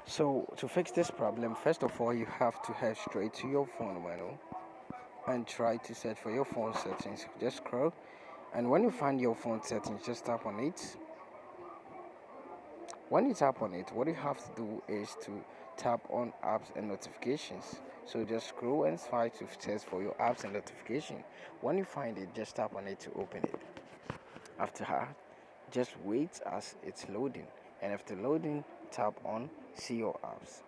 So to fix this problem, first of all, you have to head straight to your phone menu and try to search for your phone settings. Just scroll, and when you find your phone settings, just tap on it. When you tap on it, what you have to do is to tap on apps and notifications. So just scroll and try to search for your apps and notification. When you find it, just tap on it to open it. After that, just wait as it's loading, and after loading, tap on see your apps.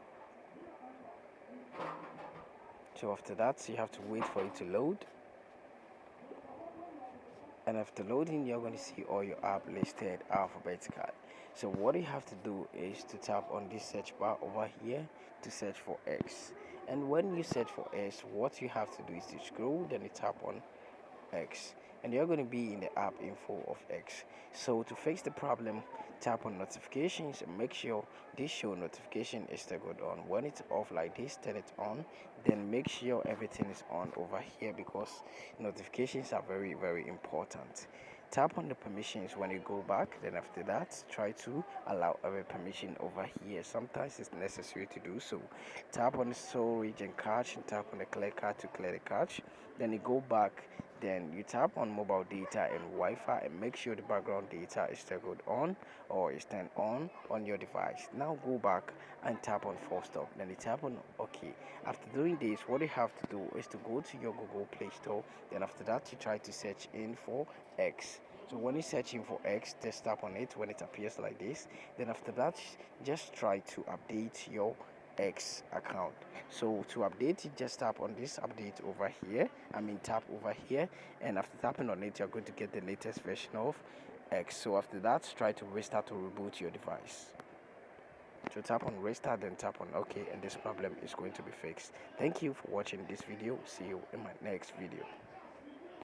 So after that, you have to wait for it to load, and after loading, you're going to see all your app listed alphabetically. So what you have to do is to tap on this search bar over here to search for X. And when you search for X, what you have to do is to scroll, then you tap on X, and you're going to be in the app info of X. So to fix the problem, tap on notifications and make sure this show notification is still good on. When it's off like this, turn it on, then make sure everything is on over here, because notifications are very important. Tap on the permissions when you go back, then after that try to allow every permission over here. Sometimes it's necessary to do so. Tap on the storage and cache and tap on the clear card to clear the cache, then you go back, then you tap on mobile data and Wi-Fi and make sure the background data is toggled on or is turned on your device. Now go back and tap on full stop, then you tap on OK. After doing this, what you have to do is to go to your Google Play Store, then after that you try to search in for X. So when you're searching for X, just tap on it when it appears like this, then after that just try to update your X account. So to update it, just tap on this update over here, tap over here, and after tapping on it, you're going to get the latest version of X. So after that, try to restart or reboot your device. So tap on restart, then tap on OK, and this problem is going to be fixed. Thank you for watching this video. See you in my next video.